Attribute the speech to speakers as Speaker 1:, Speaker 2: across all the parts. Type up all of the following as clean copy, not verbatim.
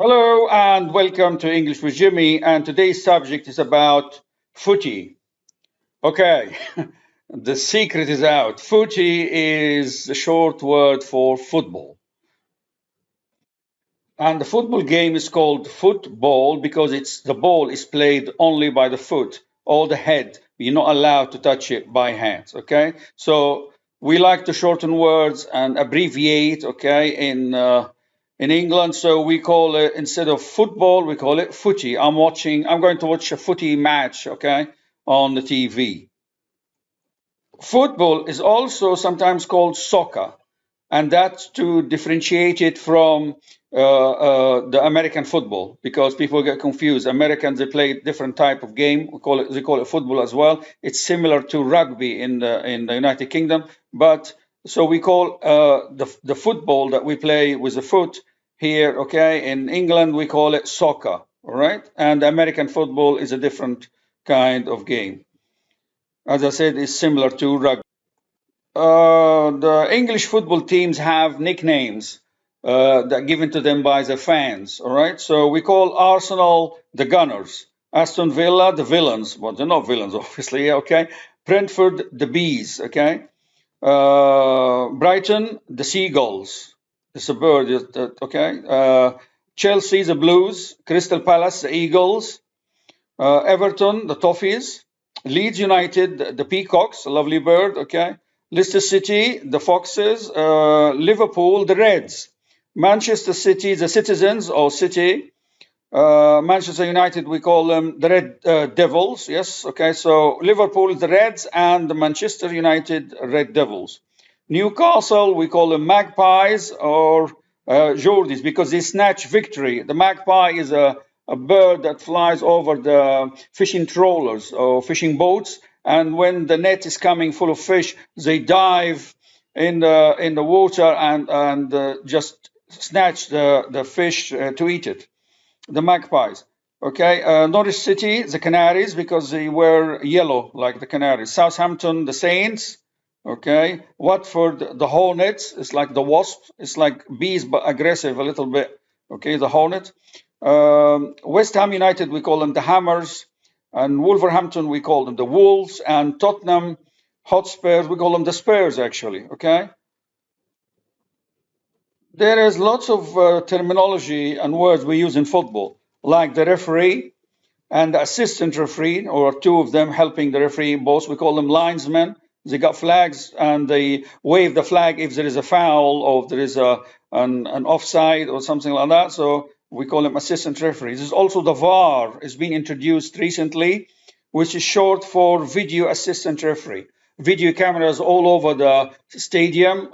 Speaker 1: Hello and welcome to English with Jimmy. And today's subject is about footy. Okay, the secret is out. Footy is a short word for football. And the football game is called football because the ball is played only by the foot or the head. You're not allowed to touch it by hands. Okay, so we like to shorten words and abbreviate. Okay, in England, so we call it, instead of football, we call it footy. I'm going to watch a footy match. Okay, on the TV. Football is also sometimes called soccer, and that's to differentiate it from the American football because people get confused. Americans, they play different type of game. They call it football as well. It's similar to rugby in the United Kingdom, but so we call the football that we play with the foot here. Okay, in England we call it soccer. All right, and American football is a different kind of game. As I said, it's similar to rugby. The English football teams have nicknames that are given to them by the fans. All right, so we call Arsenal the Gunners, Aston Villa the Villains. Well, they're not villains, obviously. Okay, Brentford the Bees. Okay, Brighton the Seagulls. It's a bird. Okay, Chelsea the Blues, Crystal Palace the Eagles, Everton the Toffees, Leeds United the Peacocks, a lovely bird. Okay. Leicester City, the Foxes, Liverpool, the Reds, Manchester City, the Citizens or City, Manchester United, we call them the Red Devils. Yes, okay, so Liverpool, the Reds, and the Manchester United Red Devils. Newcastle, we call them Magpies or Geordies because they snatch victory. The magpie is a bird that flies over the fishing trawlers or fishing boats, and when the net is coming full of fish, they dive in the water and just snatch the fish to eat it. The magpies. Okay, Norwich City, the Canaries, because they wear yellow like the Canaries. Southampton, the Saints. Okay, Watford, the Hornets. It's like the wasp. It's like bees, but aggressive a little bit. Okay, the Hornet. West Ham United, we call them the Hammers. And Wolverhampton, we call them the Wolves. And Tottenham Hotspurs, we call them the Spurs, actually. Okay. There is lots of terminology and words we use in football, like the referee and the assistant referee, or two of them helping the referee both. We call them linesmen. They got flags and they wave the flag if there is a foul or if there is an offside or something like that. So we call them assistant referees. There's also the VAR has been introduced recently, which is short for video assistant referee. Video cameras all over the stadium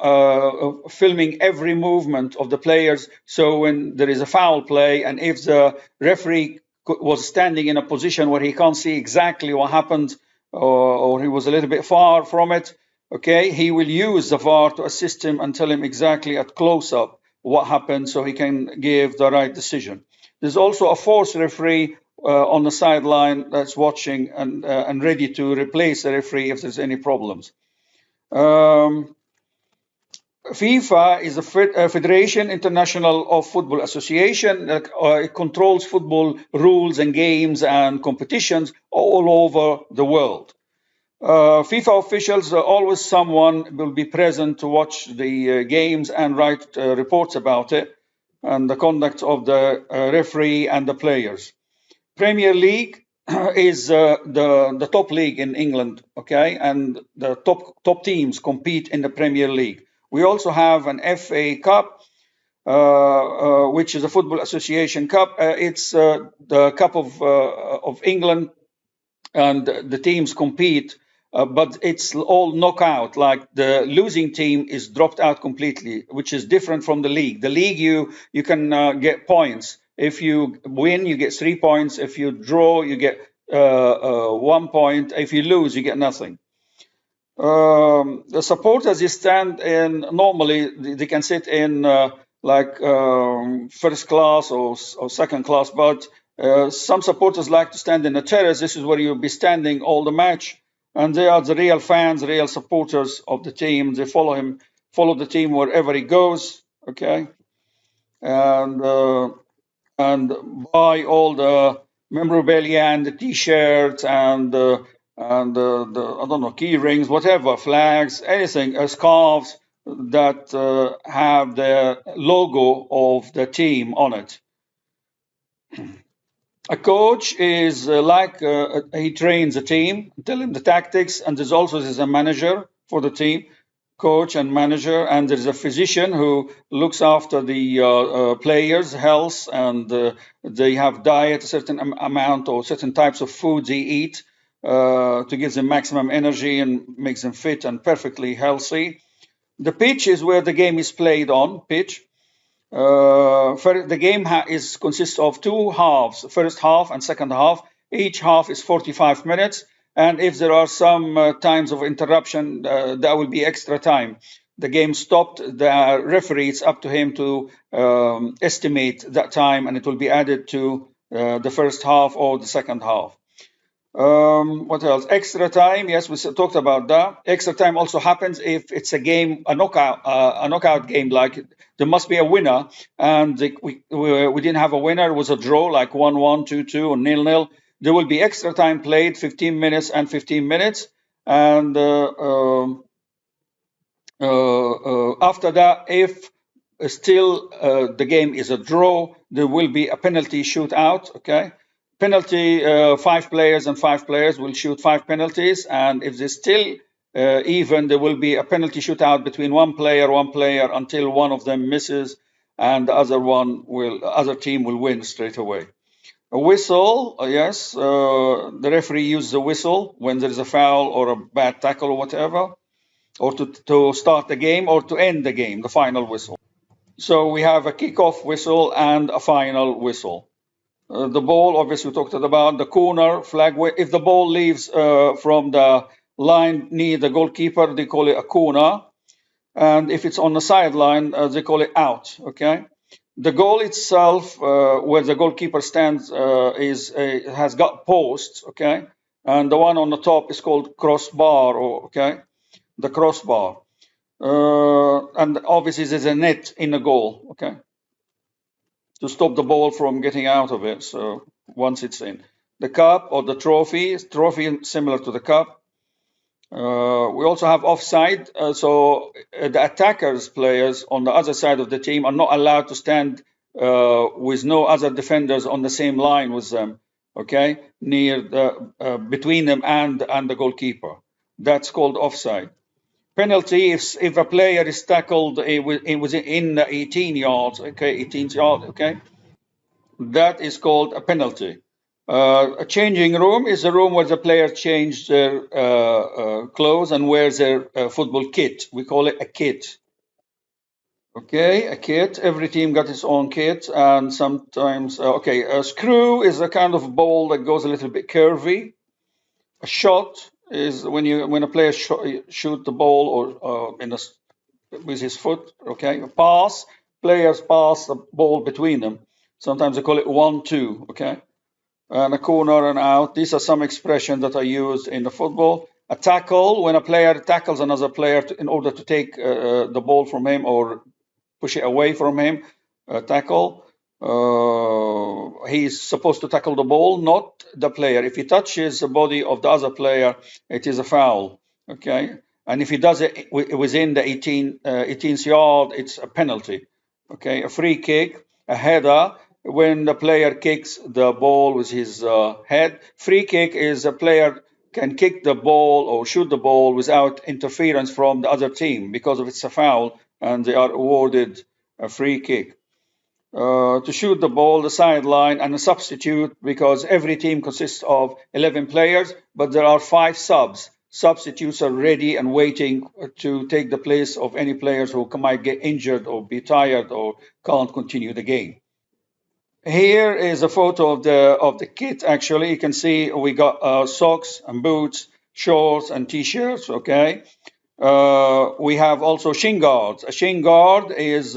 Speaker 1: filming every movement of the players. So when there is a foul play and if the referee was standing in a position where he can't see exactly what happened or he was a little bit far from it, okay, he will use the VAR to assist him and tell him exactly at close-up what happened so he can give the right decision. There's also a fourth referee on the sideline that's watching and ready to replace the referee if there's any problems. FIFA is a Federation International of Football Association that it controls football rules and games and competitions all over the world. FIFA officials, always someone will be present to watch the games and write reports about it and the conduct of the referee and the players. Premier League is the top league in England, okay, and the top teams compete in the Premier League. We also have an FA Cup, which is a Football Association Cup. It's the Cup of England, and the teams compete, but it's all knockout. Like the losing team is dropped out completely, which is different from the league. The league, you can get points. If you win, you get 3 points. If you draw, you get 1 point. If you lose, you get nothing. The supporters, they stand in, normally they can sit in first class or second class, but some supporters like to stand in the terrace. This is where you'll be standing all the match, and they are the real fans, real supporters of the team. They follow the team wherever he goes. Okay, and and buy all the memorabilia and the T-shirts and the I don't know, key rings, whatever, flags, anything, scarves that have the logo of the team on it. A coach is he trains a team, tell him the tactics, and there's also a manager for the team, coach and manager, and there's a physician who looks after the players' health, and they have diet, a certain amount or certain types of foods they eat to give them maximum energy and makes them fit and perfectly healthy. The pitch is where the game is played on, pitch. The game consists of two halves, first half and second half. Each half is 45 minutes, and if there are some times of interruption, that will be extra time. The game stopped, the referee, it's up to him to estimate that time, and it will be added to the first half or the second half. What else? Extra time. Yes, we talked about that. Extra time also happens if it's a game, a knockout game. Like there must be a winner, and we didn't have a winner. It was a draw, like 1-1, 2-2, or 0-0. There will be extra time played, 15 minutes and 15 minutes, and after that, if still the game is a draw, there will be a penalty shootout. Okay. Penalty, 5 players and 5 players will shoot 5 penalties, and if they're still even, there will be a penalty shootout between one player until one of them misses, and the other team will win straight away. A whistle, yes, the referee uses a whistle when there is a foul or a bad tackle or whatever, or to start the game or to end the game, the final whistle. So we have a kickoff whistle and a final whistle. The ball, obviously, we talked about the corner flag. If the ball leaves from the line near the goalkeeper, they call it a corner. And if it's on the sideline, they call it out. Okay. The goal itself, where the goalkeeper stands, has got posts. Okay. And the one on the top is called crossbar. Okay. The crossbar. And obviously, there's a net in the goal. Okay. To stop the ball from getting out of it. So once it's in, the cup or the trophy similar to the cup. We also have offside. So the attackers players on the other side of the team are not allowed to stand with no other defenders on the same line with them. Okay, near between them and the goalkeeper. That's called offside. Penalty if a player is tackled within 18 yards, okay, 18 yards, okay, that is called a penalty. A changing room is a room where the player changes their clothes and wears their football kit. We call it a kit. Okay, a kit. Every team got its own kit, and sometimes, a screw is a kind of ball that goes a little bit curvy. A shot is when a player shoot the ball or with his foot. Okay, a pass, players pass the ball between them. Sometimes they call it 1-2. Okay, and a corner and out. These are some expressions that are used in the football. A tackle, when a player tackles another player in order to take the ball from him or push it away from him. Tackle. He's supposed to tackle the ball, not the player. If he touches the body of the other player, it is a foul. Okay, and if he does it within the 18th yard, it's a penalty. Okay, a free kick, a header. When the player kicks the ball with his head, free kick is a player can kick the ball or shoot the ball without interference from the other team because of it's a foul, and they are awarded a free kick. To shoot the ball, the sideline, and a substitute, because every team consists of 11 players, but there are 5 subs. Substitutes are ready and waiting to take the place of any players who might get injured or be tired or can't continue the game. Here is a photo of the kit. Actually, you can see we got socks and boots, shorts and t-shirts. Okay. We have also shin guards. A shin guard is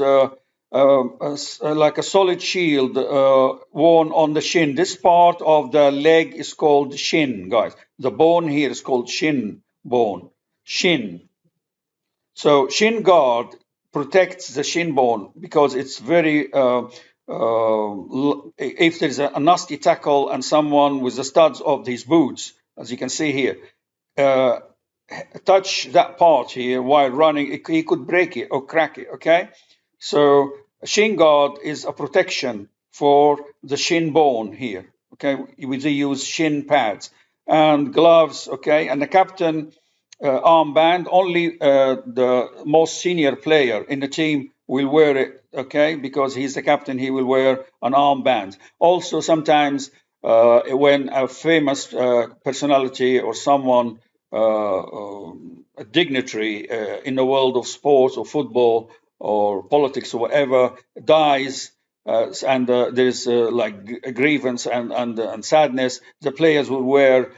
Speaker 1: like a solid shield worn on the shin. This part of the leg is called shin, guys. The bone here is called shin bone. Shin. So shin guard protects the shin bone because it's very if there's a nasty tackle and someone with the studs of these boots, as you can see here, uh, touch that part here while running, he could break it or crack it. Okay, so a shin guard is a protection for the shin bone here. Okay, we use shin pads and gloves. Okay, and the captain armband, only the most senior player in the team will wear it, okay, because he's the captain, he will wear an armband. Also, sometimes when a famous personality or someone, a dignitary in the world of sports or football or politics or whatever, dies, and there's like a grievance and sadness, the players will wear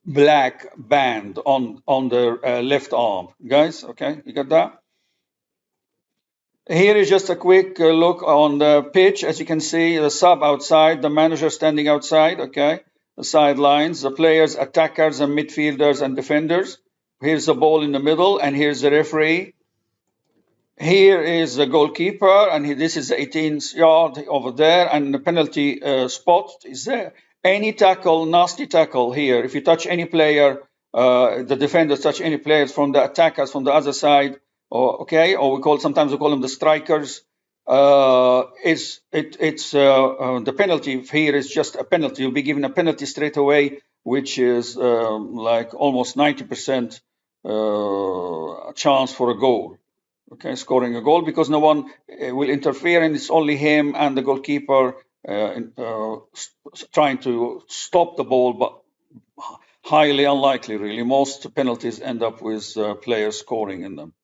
Speaker 1: black band on their left arm. Guys, okay, you got that? Here is just a quick look on the pitch. As you can see, the sub outside, the manager standing outside, okay, the sidelines, the players, attackers and midfielders and defenders. Here's the ball in the middle, and here's the referee. Here is the goalkeeper, and this is the 18th yard over there, and the penalty spot is there. Any tackle, nasty tackle here, if you touch any player, the defenders touch any players from the attackers from the other side, or okay, or sometimes we call them the strikers. The penalty here is just a penalty. You'll be given a penalty straight away, which is like almost 90% chance for a goal. Okay, scoring a goal, because no one will interfere, and it's only him and the goalkeeper trying to stop the ball, but highly unlikely, really. Most penalties end up with players scoring in them.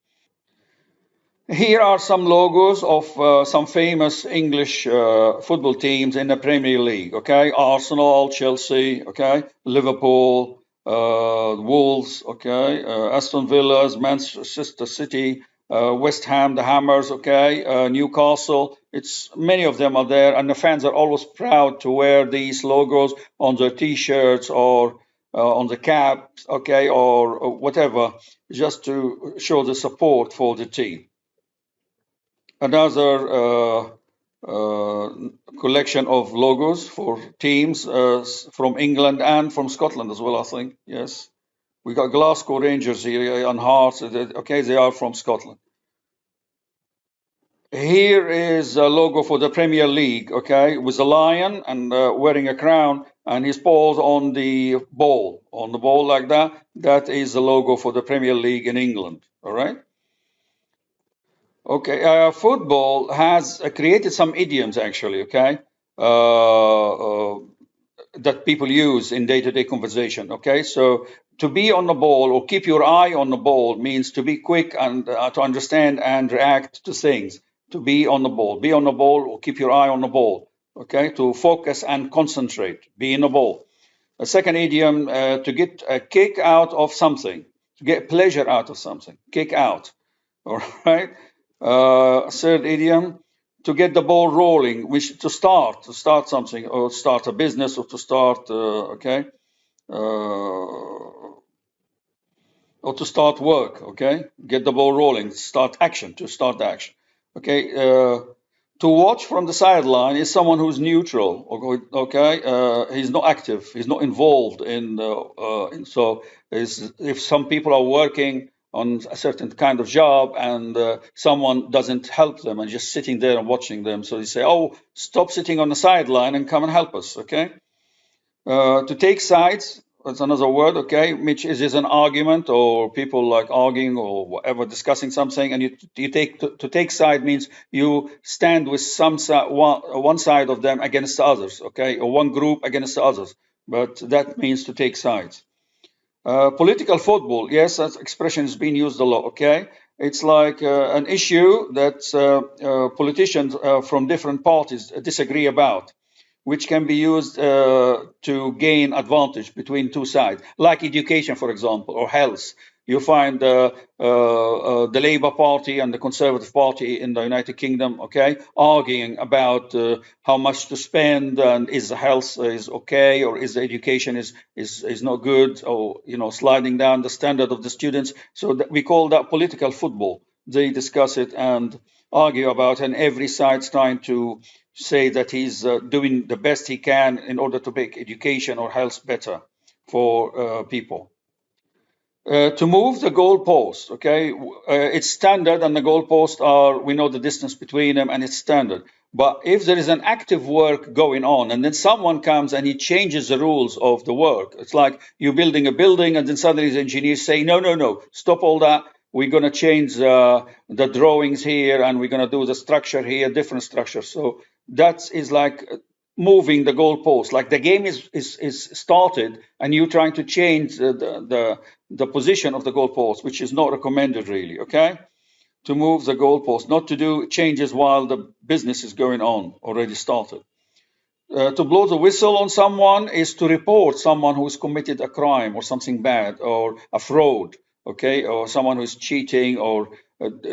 Speaker 1: Here are some logos of some famous English football teams in the Premier League. Okay, Arsenal, Chelsea, okay, Liverpool, Wolves, okay, Aston Villa, Manchester City, West Ham, the Hammers, okay, Newcastle. It's many of them are there, and the fans are always proud to wear these logos on their T-shirts or on the caps, okay, or whatever, just to show the support for the team. Another collection of logos for teams from England and from Scotland as well, I think. Yes, we got Glasgow Rangers here and Hearts. Okay, they are from Scotland. Here is a logo for the Premier League, okay, with a lion and wearing a crown, and his paws on the ball like that. That is the logo for the Premier League in England, all right? Okay, football has created some idioms, actually, okay, that people use in day-to-day conversation, okay? So to be on the ball or keep your eye on the ball means to be quick and to understand and react to things. To be on the ball or keep your eye on the ball, okay? To focus and concentrate, be in the ball. A second idiom, to get a kick out of something, to get pleasure out of something, kick out, all right? Third idiom, to get the ball rolling, which to start something, or start a business, or to start, okay, or to start work, okay, get the ball rolling, start action, to start the action, okay. To watch from the sideline is someone who's neutral, okay, he's not active, he's not involved in, so if some people are working on a certain kind of job and someone doesn't help them and just sitting there and watching them, so they say, oh, stop sitting on the sideline and come and help us, okay. To take sides, that's another word, okay, which is an argument, or people like arguing or whatever, discussing something, and you take side means you stand with one side of them against the others, okay, or one group against the others, but that means to take sides. Political football, yes, that expression is being used a lot, okay? It's like an issue that politicians from different parties disagree about, which can be used to gain advantage between two sides, like education, for example, or health. You find the Labour Party and the Conservative Party in the United Kingdom, okay, arguing about how much to spend, and is the health is okay, or is the education is not good, or sliding down the standard of the students. So we call that political football. They discuss it and argue about, and every side's trying to say that he's doing the best he can in order to make education or health better for people. To move the goalpost, okay, it's standard, and the goalposts are, we know the distance between them, and it's standard. But if there is an active work going on, and then someone comes and he changes the rules of the work, it's like you're building a building, and then suddenly the engineers say, no, no, no, stop all that. We're going to change the drawings here, and we're going to do the structure here, different structure. So that is like moving the goalpost. Like the game is started, and you're trying to change the position of the goalpost, which is not recommended really, okay? To move the goalpost, not to do changes while the business is going on, already started. To blow the whistle on someone is to report someone who's committed a crime or something bad, or a fraud, okay, or someone who's cheating or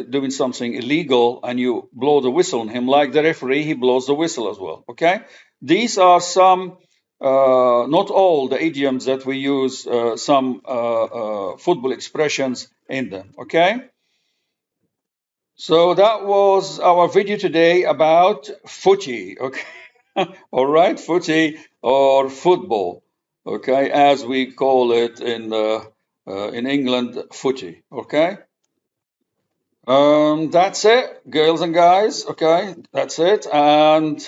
Speaker 1: doing something illegal, and you blow the whistle on him. Like the referee, he blows the whistle as well, okay? These are some, not all the idioms that we use, some football expressions in them, okay? So that was our video today about footy, okay? All right, footy or football, okay, as we call it in England, footy, okay? That's it, girls and guys, okay? That's it, and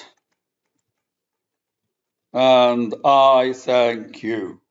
Speaker 1: I thank you.